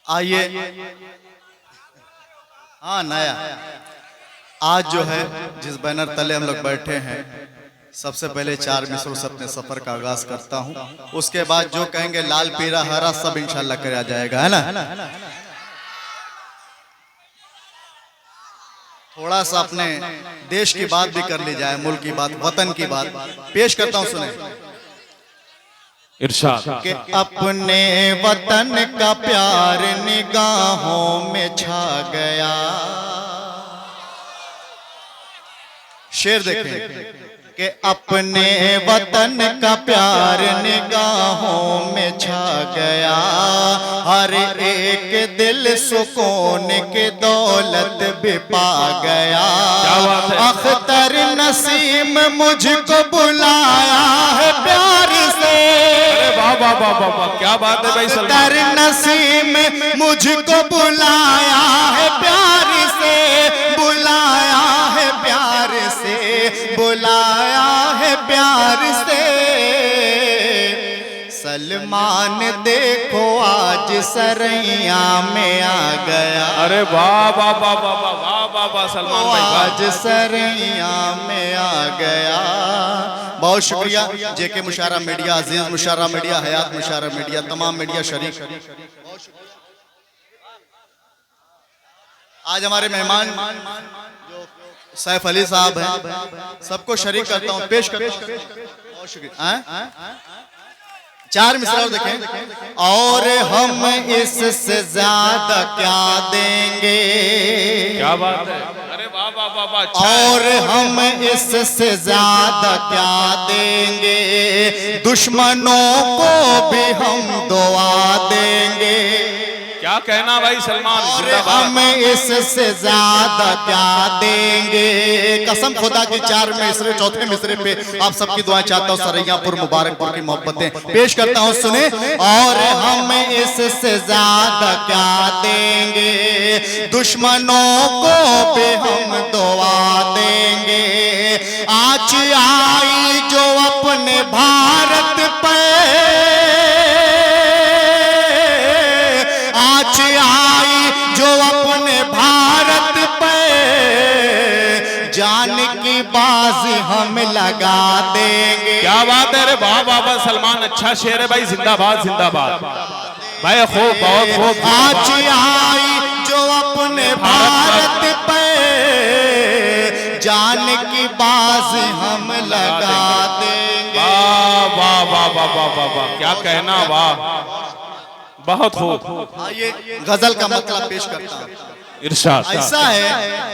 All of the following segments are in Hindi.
आइए। हाँ नया आज जो है जिस बैनर तले हम लोग बैठे हैं, सबसे पहले 4 मिसरों से अपने सफर का आगाज करता हूं। उसके बाद जो कहेंगे लाल पीला हरा सब इंशाल्लाह किया जाएगा, है ना। थोड़ा सा अपने देश की बात भी कर ली जाए, मुल्क की बात, वतन की बात पेश करता हूं, सुने। इरशाद कि अपने वतन का प्यार निगाहों में छा गया। शेर देखें कि अपने वतन का प्यार निगाहों में छा गया। हर एक दिल सुकून के दौलत भी पा गया। अख्तर नसीम मुझको बुलाया है प्यार से। वाह वाह वाह वाह, क्या बात है भाई सलमान। अख्तर नसीम मुझको बुलाया है प्यार से, बुलाया है प्यार से, बुलाया है प्यार से। सलमान देखो आज सरैया में आ गया। अरे वाह वाह वाह वाह वाह वाह वाह वाह सलमान भाई, आज सरैया में आ गया। बहुत शुक्रिया जेके मुशारा मीडिया, अजीज मुशारा मीडिया, हयात मुशारा मीडिया, तमाम मीडिया शरीक। आज हमारे मेहमान जो सैफ अली साहब हैं, सबको शरीक करता हूँ, पेश करता हूँ। बहुत शुक्रिया। 4 मिसरा और देखें। और हम इससे ज्यादा क्या देंगे। क्या बात है। अरे वाह वाह वाह वाह, अच्छा है। और हम इससे ज्यादा क्या देंगे, दुश्मनों को भी हम दुआ देंगे। क्या कहना भाई सलमान, और जिंदाबाद। हम इससे ज्यादा क्या देंगे। कसम खुदा की 4 मिसरे, चौथे मिसरे पे आप सबकी दुआ चाहता हूँ, सरैयापुर मुबारकपुर की मोहब्बतें पेश करता हूँ, सुने। और हम इससे ज्यादा क्या देंगे, दुश्मनों को भी हम दुआ देंगे। आज आई जो अपने भारत पे, आज आई जो अपने भारत पे, जान की बाजी हम लगा देंगे। क्या बात है। अरे वाह वाह वाह सलमान, अच्छा शेर है भाई, जिंदाबाद जिंदाबाद भाई, खूब बहुत खूब। आज आई जो अपने भारत पे, जान की बाजी हम लगा देंगे। वाह वाह वाह वाह वाह वाह वाह, क्या कहना, वाह बहुत खूब। आइए गजल का मतलब पेश करता हूँ। इरशाद। ऐसा है,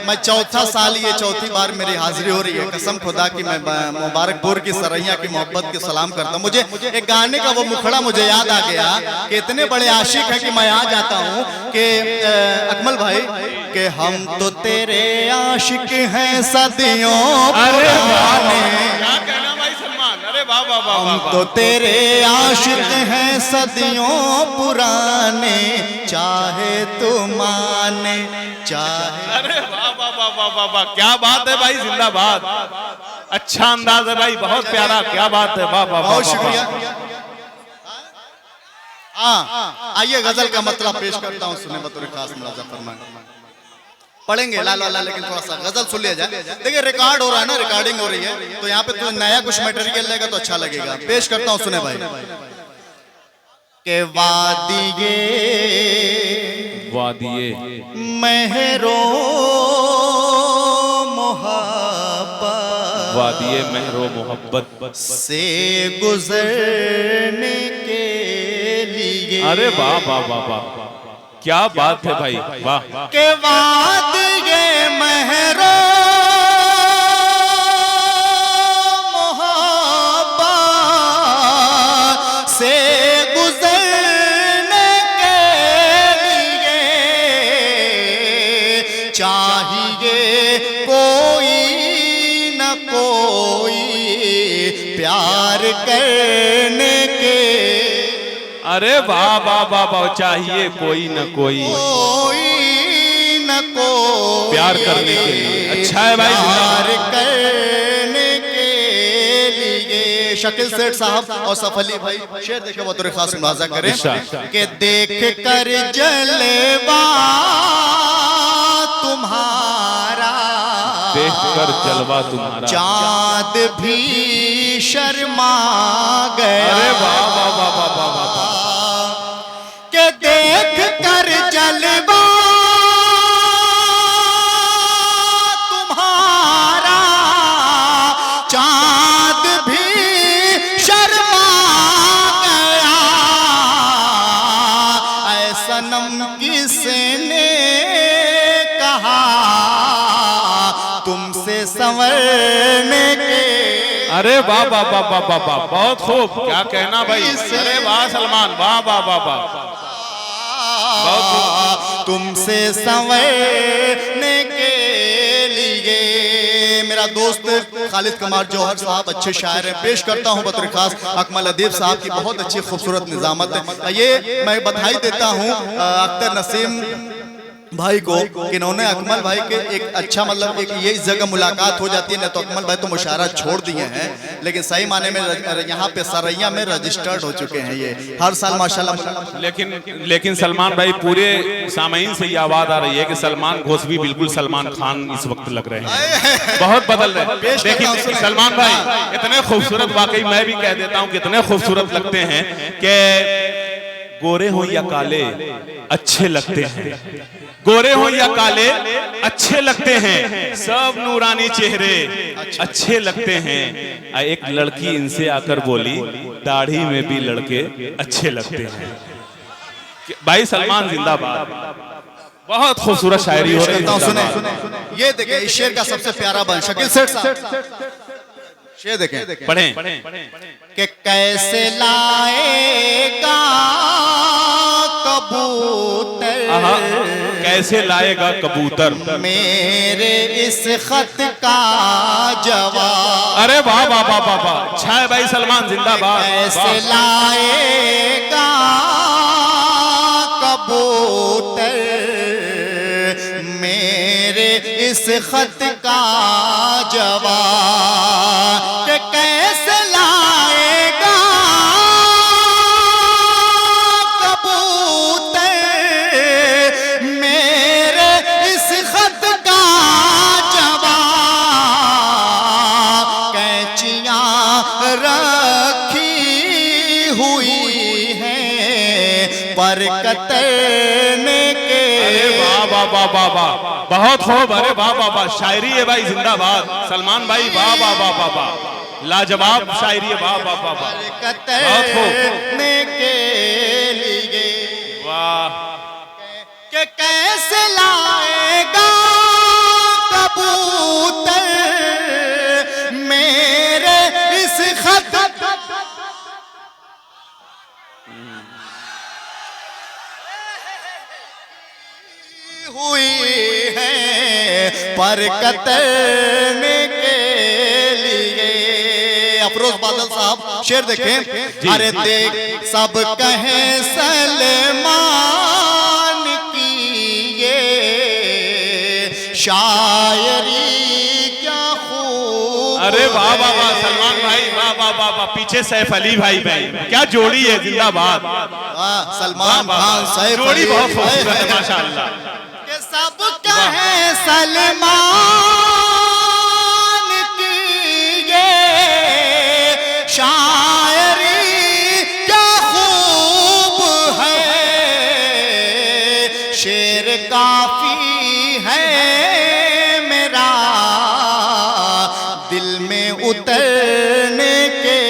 मैं चौथा साल, ये चौथी बार मेरी हाजिरी हो रही है। कसम खुदा की मैं मुबारकपुर की सरैया की मोहब्बत के सलाम करता हूँ। मुझे एक गाने का वो मुखड़ा मुझे याद आ गया कि इतने बड़े आशिक है कि मैं आ जाता हूँ कि अकमल भाई कि हम तो तेरे आशिक हैं सदियों पुराने। क्या कहना भाई सलमान, अरे वाह वाह वाह वाह, हम तो तेरे आशिक हैं सदियों पुराने, चाहे तू माने चाहे। अरे वाह वाह वाह वाह वाह वाह, क्या बात है भाई, जिंदाबाद। अच्छा अंदाज है भाई, बहुत प्यारा, क्या बात है, वाह वाह। बहुत शुक्रिया। हाँ आइए गजल का मतलब पेश करता हूँ, सुने बतौर खास मुलाजा फरमाएं। पढ़ेंगे लाल वाला, लेकिन थोड़ा सा गजल सुन लिया जाए। देखिए रिकॉर्ड हो रहा है ना, रिकॉर्डिंग हो रही है, तो यहाँ पे तो नया कुछ मटेरियल लेगा तो अच्छा लगेगा। पेश करता हूँ, सुने भाई। के वादिये वादिये महरो मोहब्बत, वादिये महरो मोहब्बत से गुजरने के लिए। अरे वाह वाह वाह वाह, क्या बात है भाई, वाह। के वादिये महरो मोहब्बत, से गुजरने के लिए चाहिए कोई न कोई प्यार करने के। अरे वाह वाह वाह वाह, चाहिए कोई न कोई न कोई प्यार करने के लिए। अच्छा है भाई, प्यार करने के लिए। शकील सेठ साहब और सैफ अली भाई शेर देखे बतौर खास मुलाजा करें कि देख कर जलवा तुम्हारा, देख कर जलवा तुम्हारा, चाँद भी शर्मा गया। अरे वाह वाह वाह वाह वाह वाह, के देख कर जलवा तुम्हारा, चाँद भी शर्मा गया। ऐ सनम किसने कहा तुमसे संवरने के। अरे वाह वाह वाह वाह वाह वाह, बहुत खूब, क्या कहना भाई। अरे वाह सलमान, वाह वाह वाह वाह, तुमसे संवरने के लिए। मेरा दोस्त खालिद कमार जौहर साहब अच्छे शायर हैं, पेश करता हूं बतौर खास अकमल अदीब साहब की बहुत अच्छी खूबसूरत निजामत है। ये मैं बधाई देता हूं अख्तर नसीम भाई को कि इन्होंने अकमल भाई के एक अच्छा मतलब एक ये इस जगह मुलाकात हो जाती है ना, तो अकमल भाई तो मुशायरा छोड़ दिए हैं, लेकिन सही माने में यहाँ पे सरैया में रजिस्टर्ड हो चुके हैं ये हर साल माशाल्लाह। लेकिन सलमान भाई पूरे सामईन से ये आवाज आ रही है कि सलमान घोषवी बिल्कुल सलमान खान इस वक्त लग रहे हैं, बहुत बदल रहे हैं। देखिए सलमान भाई इतने खूबसूरत, वाकई मैं भी कह देता हूँ कितने खूबसूरत लगते हैं कि गोरे हो या काले अच्छे लगते हैं, गोरे हो या काले अच्छे लगते हैं, सब नूरानी चेहरे अच्छे लगते हैं। एक लड़की इनसे आकर बोली दाढ़ी में भी लड़के अच्छे लगते हैं। भाई सलमान जिंदाबाद, बहुत खूबसूरत शायरी हो रही है। सुने ये देखें इस शेर का सबसे प्यारा बन शकील सेठ साहब, शेर देखें पढ़ें कि कैसे लाएगा कबूतर, कैसे लाएगा कबूतर मेरे इस खत का जवाब। अरे वाह वाह वाह वाह वाह, अच्छा है भाई सलमान जिंदाबाद। कैसे लाएगा कबूतर मेरे इस खत का जवाब। कि कैसे लाएगा कबूतर मेरे इस खत का जवाब। कैंचियां रखी हुई हैं पर कतरने के। अरे वाह वाह वाह वाह वाह, बहुत खूब। अरे वाह वाह वाह, शायरी है भाई जिंदाबाद सलमान भाई, वाह वाह वाह वाह वाह, लाजवाब शायरी है, वाह वाह वाह वाह, बहुत खूब। के लिए वाह, कि कैसे लाएगा कबूतर मेरे इस खत हुई है पर कतरने के लिए। अफरोज बादल साहब शेर देखें। अरे देख सब कहें सलमान की ये शायरी क्या खूब। अरे वाह वाह वाह सलमान भाई, वाह वाह वाह वाह, पीछे सैफ अली भाई भाई, क्या जोड़ी है जिंदाबाद। सलमान खान सैफ जोड़ी अली बहुत खूबसूरत है माशाअल्लाह। के सब कहें सलमान की ये शायरी क्या खूब है। शेर काफी है मेरा दिल में उतरने के।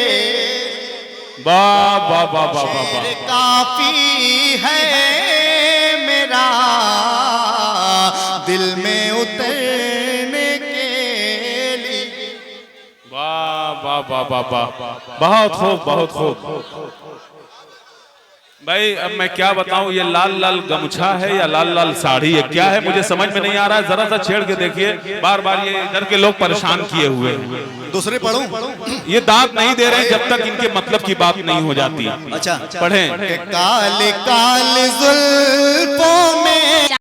वाह वाह वाह वाह वाह वाह, शेर काफी है मेरा दिल में उतरने के लिए। वाह वाह वाह वाह वाह, बहुत खूब बहुत खूब। भाई अब मैं क्या बताऊं, ये लाल लाल गमछा है या लाल लाल साड़ी है, क्या है मुझे समझ में नहीं आ रहा है। जरा सा छेड़ के देखिए, बार बार ये इधर के लोग परेशान किए हुए हैं। दूसरे पढ़ूं? ये दांत नहीं दे रहे हैं जब तक इनके मतलब की बात नहीं हो जाती। अच्छा पढ़ें। काले काले जुल्फों में